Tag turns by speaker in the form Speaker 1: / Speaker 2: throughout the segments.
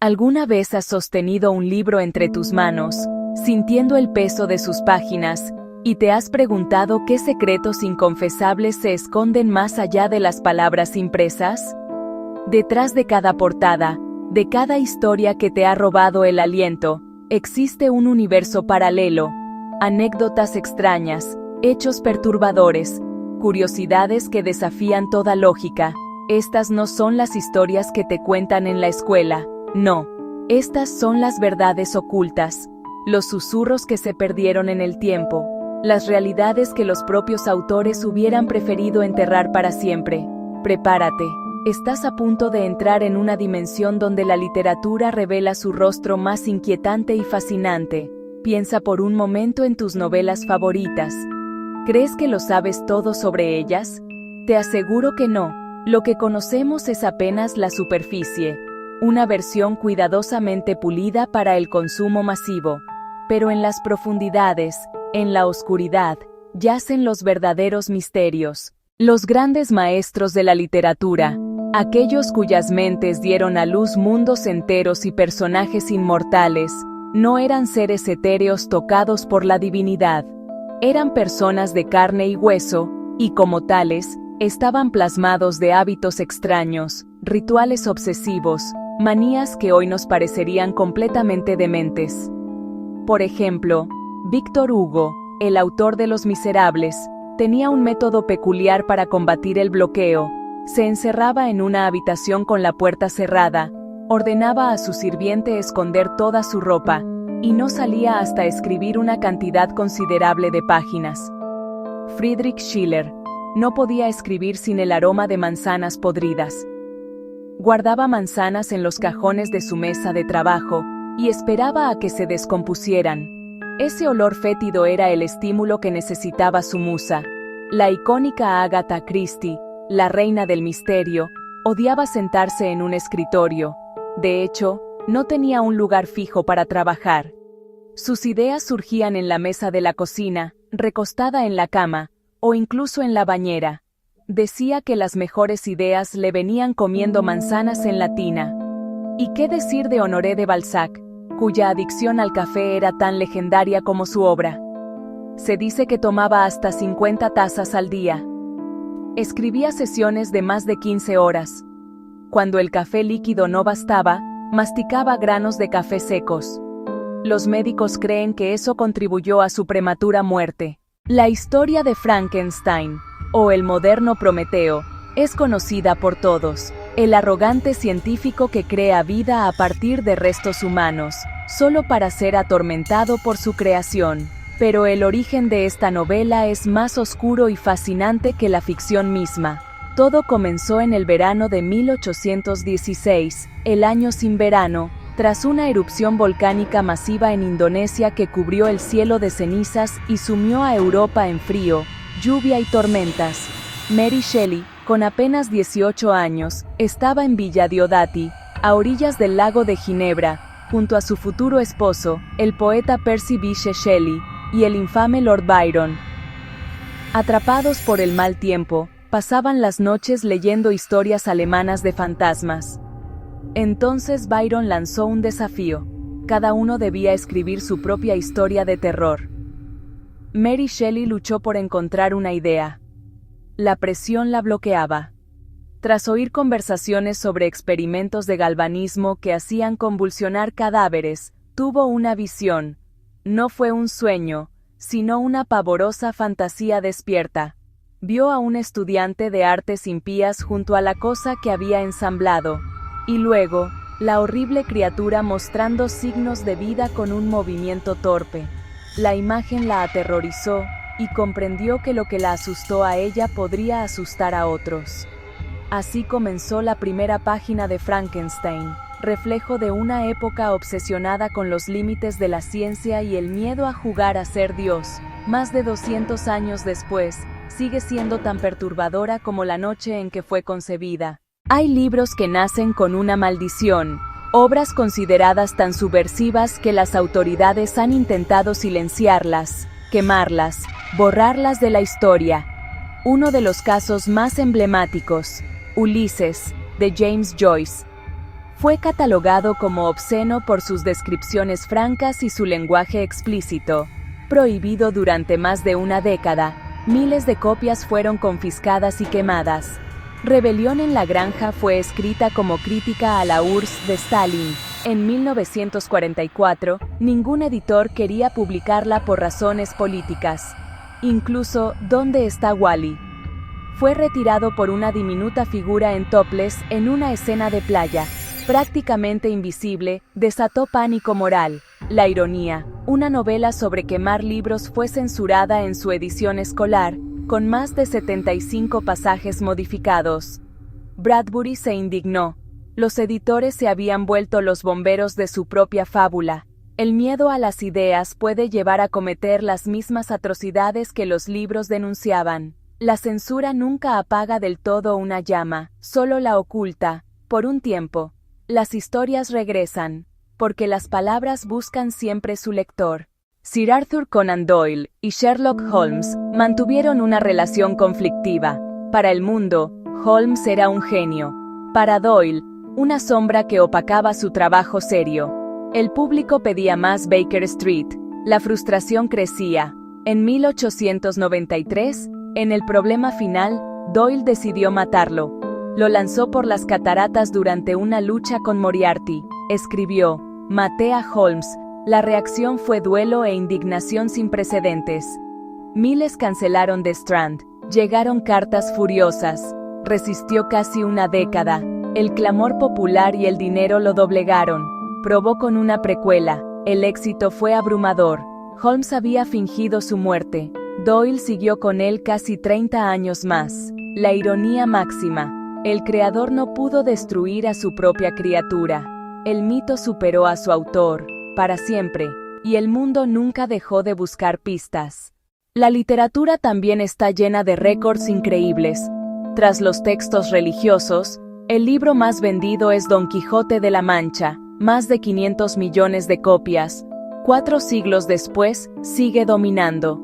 Speaker 1: ¿Alguna vez has sostenido un libro entre tus manos, sintiendo el peso de sus páginas, y te has preguntado qué secretos inconfesables se esconden más allá de las palabras impresas? Detrás de cada portada, de cada historia que te ha robado el aliento, existe un universo paralelo, anécdotas extrañas, hechos perturbadores, curiosidades que desafían toda lógica. Estas no son las historias que te cuentan en la escuela. No, estas son las verdades ocultas, los susurros que se perdieron en el tiempo, las realidades que los propios autores hubieran preferido enterrar para siempre. Prepárate, estás a punto de entrar en una dimensión donde la literatura revela su rostro más inquietante y fascinante. Piensa por un momento en tus novelas favoritas. ¿Crees que lo sabes todo sobre ellas? Te aseguro que no, lo que conocemos es apenas la superficie. Una versión cuidadosamente pulida para el consumo masivo. Pero en las profundidades, en la oscuridad, yacen los verdaderos misterios. Los grandes maestros de la literatura, aquellos cuyas mentes dieron a luz mundos enteros y personajes inmortales, no eran seres etéreos tocados por la divinidad. Eran personas de carne y hueso, y como tales, estaban plasmados de hábitos extraños, rituales obsesivos, manías que hoy nos parecerían completamente dementes. Por ejemplo, Víctor Hugo, el autor de Los Miserables, tenía un método peculiar para combatir el bloqueo. Se encerraba en una habitación con la puerta cerrada, ordenaba a su sirviente esconder toda su ropa, y no salía hasta escribir una cantidad considerable de páginas. Friedrich Schiller no podía escribir sin el aroma de manzanas podridas. Guardaba manzanas en los cajones de su mesa de trabajo y esperaba a que se descompusieran. Ese olor fétido era el estímulo que necesitaba su musa. La icónica Agatha Christie, la reina del misterio, odiaba sentarse en un escritorio. De hecho, no tenía un lugar fijo para trabajar. Sus ideas surgían en la mesa de la cocina, recostada en la cama, o incluso en la bañera. Decía que las mejores ideas le venían comiendo manzanas en la tina. ¿Y qué decir de Honoré de Balzac, cuya adicción al café era tan legendaria como su obra? Se dice que tomaba hasta 50 tazas al día. Escribía sesiones de más de 15 horas. Cuando el café líquido no bastaba, masticaba granos de café secos. Los médicos creen que eso contribuyó a su prematura muerte. La historia de Frankenstein, o el moderno Prometeo, es conocida por todos. El arrogante científico que crea vida a partir de restos humanos, solo para ser atormentado por su creación. Pero el origen de esta novela es más oscuro y fascinante que la ficción misma. Todo comenzó en el verano de 1816, el año sin verano, tras una erupción volcánica masiva en Indonesia que cubrió el cielo de cenizas y sumió a Europa en frío, lluvia y tormentas. Mary Shelley, con apenas 18 años, estaba en Villa Diodati, a orillas del lago de Ginebra, junto a su futuro esposo, el poeta Percy Bysshe Shelley, y el infame Lord Byron. Atrapados por el mal tiempo, pasaban las noches leyendo historias alemanas de fantasmas. Entonces Byron lanzó un desafío. Cada uno debía escribir su propia historia de terror. Mary Shelley luchó por encontrar una idea. La presión la bloqueaba. Tras oír conversaciones sobre experimentos de galvanismo que hacían convulsionar cadáveres, tuvo una visión. No fue un sueño, sino una pavorosa fantasía despierta. Vio a un estudiante de artes impías junto a la cosa que había ensamblado, y luego, la horrible criatura mostrando signos de vida con un movimiento torpe. La imagen la aterrorizó, y comprendió que lo que la asustó a ella podría asustar a otros. Así comenzó la primera página de Frankenstein, reflejo de una época obsesionada con los límites de la ciencia y el miedo a jugar a ser Dios. Más de 200 años después, sigue siendo tan perturbadora como la noche en que fue concebida. Hay libros que nacen con una maldición, obras consideradas tan subversivas que las autoridades han intentado silenciarlas, quemarlas, borrarlas de la historia. Uno de los casos más emblemáticos, Ulises, de James Joyce, Fue catalogado como obsceno por sus descripciones francas y su lenguaje explícito. Prohibido durante más de una década, miles de copias fueron confiscadas y quemadas. Rebelión en la Granja fue escrita como crítica a la URSS de Stalin. En 1944, ningún editor quería publicarla por razones políticas. Incluso ¿Dónde está Wally? Fue retirado por una diminuta figura en topless en una escena de playa. Prácticamente invisible, desató pánico moral. La ironía, una novela sobre quemar libros fue censurada en su edición escolar, con más de 75 pasajes modificados. Bradbury se indignó. Los editores se habían vuelto los bomberos de su propia fábula. El miedo a las ideas puede llevar a cometer las mismas atrocidades que los libros denunciaban. La censura nunca apaga del todo una llama, solo la oculta, por un tiempo. Las historias regresan, porque las palabras buscan siempre su lector. Sir Arthur Conan Doyle y Sherlock Holmes mantuvieron una relación conflictiva. Para el mundo, Holmes era un genio. Para Doyle, una sombra que opacaba su trabajo serio. El público pedía más Baker Street. La frustración crecía. En 1893, en el problema final, Doyle decidió matarlo. Lo lanzó por las cataratas durante una lucha con Moriarty. Escribió: «Maté a Holmes». La reacción fue duelo e indignación sin precedentes. Miles cancelaron The Strand. Llegaron cartas furiosas. Resistió casi una década. El clamor popular y el dinero lo doblegaron. Probó con una precuela. El éxito fue abrumador. Holmes había fingido su muerte. Doyle siguió con él casi 30 años más. La ironía máxima. El creador no pudo destruir a su propia criatura. El mito superó a su autor, para siempre, y el mundo nunca dejó de buscar pistas. La literatura también está llena de récords increíbles. Tras los textos religiosos, el libro más vendido es Don Quijote de la Mancha, más de 500 millones de copias. 4 siglos después, sigue dominando.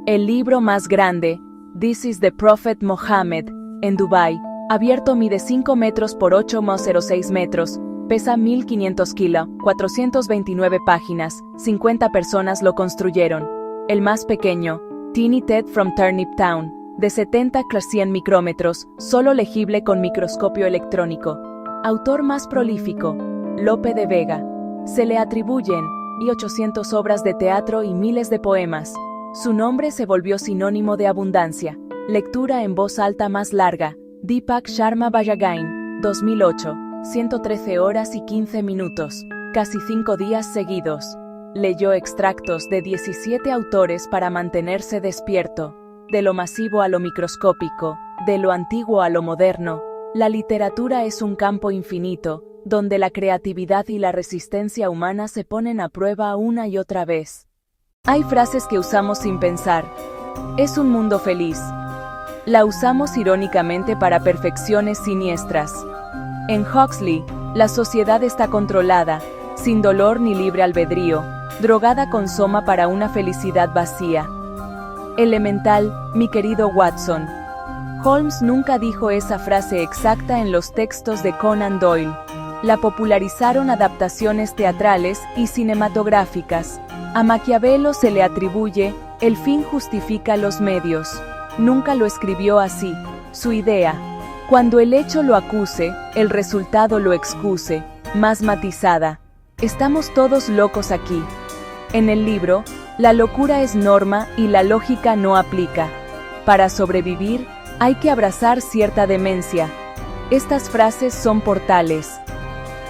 Speaker 1: El libro más grande, This is the Prophet Muhammad, en Dubái, abierto mide 5 metros por 8,06 metros, pesa 1500 kilos, 429 páginas, 50 personas lo construyeron. El más pequeño, Teeny Ted from Turnip Town, de 70x100 micrómetros, solo legible con microscopio electrónico. Autor más prolífico, Lope de Vega. Se le atribuyen 800 obras de teatro y miles de poemas. Su nombre se volvió sinónimo de abundancia. Lectura en voz alta más larga, Deepak Sharma Bajagain, 2008, 113 horas y 15 minutos, casi 5 días seguidos. Leyó extractos de 17 autores para mantenerse despierto. De lo masivo a lo microscópico, de lo antiguo a lo moderno, la literatura es un campo infinito, donde la creatividad y la resistencia humana se ponen a prueba una y otra vez. Hay frases que usamos sin pensar. Es un mundo feliz. La usamos irónicamente para perfecciones siniestras. En Huxley, la sociedad está controlada, sin dolor ni libre albedrío, drogada con soma para una felicidad vacía. Elemental, mi querido Watson. Holmes nunca dijo esa frase exacta en los textos de Conan Doyle. La popularizaron adaptaciones teatrales y cinematográficas. A Maquiavelo se le atribuye, el fin justifica los medios. Nunca lo escribió así. Su idea, cuando el hecho lo acuse, el resultado lo excuse, más matizada. Estamos todos locos aquí. En el libro, la locura es norma y la lógica no aplica. Para sobrevivir, hay que abrazar cierta demencia. Estas frases son portales.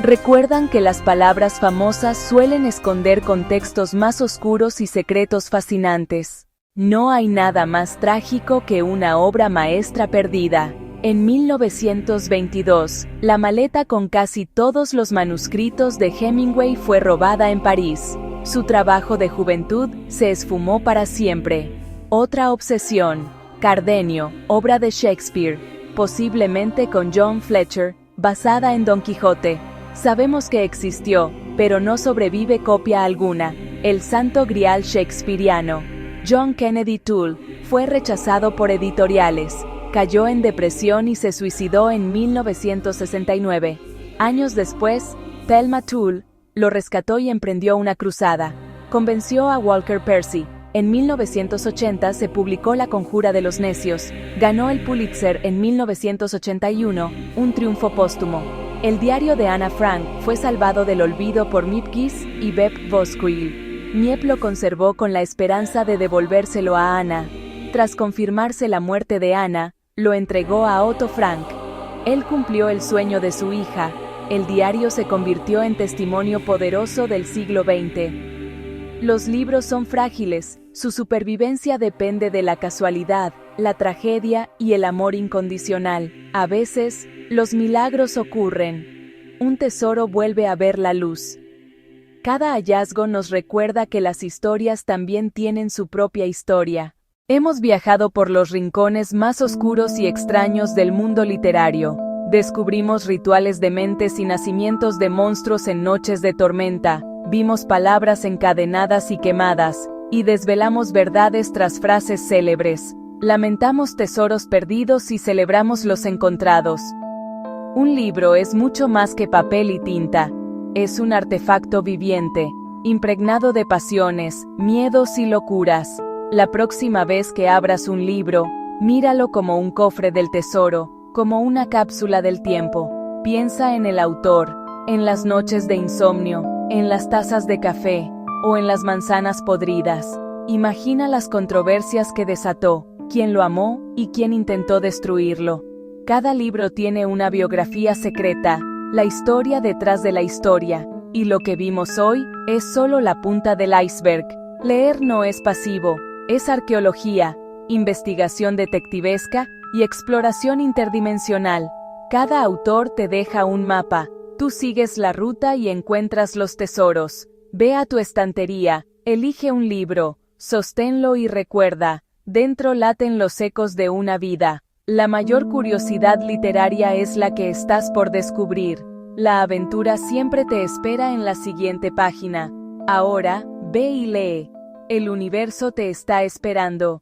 Speaker 1: Recuerdan que las palabras famosas suelen esconder contextos más oscuros y secretos fascinantes. No hay nada más trágico que una obra maestra perdida. En 1922, la maleta con casi todos los manuscritos de Hemingway fue robada en París. Su trabajo de juventud se esfumó para siempre. Otra obsesión, Cardenio, obra de Shakespeare, posiblemente con John Fletcher, basada en Don Quijote. Sabemos que existió, pero no sobrevive copia alguna, el santo grial shakespeariano. John Kennedy Toole fue rechazado por editoriales, cayó en depresión y se suicidó en 1969. Años después, Thelma Toole lo rescató y emprendió una cruzada. Convenció a Walker Percy. En 1980 se publicó La Conjura de los Necios. Ganó el Pulitzer en 1981, un triunfo póstumo. El diario de Anna Frank fue salvado del olvido por Miep Gies y Bep Bosquill. Miep lo conservó con la esperanza de devolvérselo a Anna. Tras confirmarse la muerte de Anna, lo entregó a Otto Frank. Él cumplió el sueño de su hija. El diario se convirtió en testimonio poderoso del siglo XX. Los libros son frágiles, su supervivencia depende de la casualidad, la tragedia y el amor incondicional. A veces, los milagros ocurren. Un tesoro vuelve a ver la luz. Cada hallazgo nos recuerda que las historias también tienen su propia historia. Hemos viajado por los rincones más oscuros y extraños del mundo literario. Descubrimos rituales dementes y nacimientos de monstruos en noches de tormenta. Vimos palabras encadenadas y quemadas, y desvelamos verdades tras frases célebres. Lamentamos tesoros perdidos y celebramos los encontrados. Un libro es mucho más que papel y tinta. Es un artefacto viviente, impregnado de pasiones, miedos y locuras. La próxima vez que abras un libro, míralo como un cofre del tesoro, como una cápsula del tiempo. Piensa en el autor, en las noches de insomnio, en las tazas de café, o en las manzanas podridas. Imagina las controversias que desató, quién lo amó y quién intentó destruirlo. Cada libro tiene una biografía secreta, la historia detrás de la historia, y lo que vimos hoy es solo la punta del iceberg. Leer no es pasivo, es arqueología, investigación detectivesca y exploración interdimensional. Cada autor te deja un mapa, tú sigues la ruta y encuentras los tesoros. Ve a tu estantería, elige un libro, sosténlo y recuerda, dentro laten los ecos de una vida. La mayor curiosidad literaria es la que estás por descubrir. La aventura siempre te espera en la siguiente página. Ahora, ve y lee. El universo te está esperando.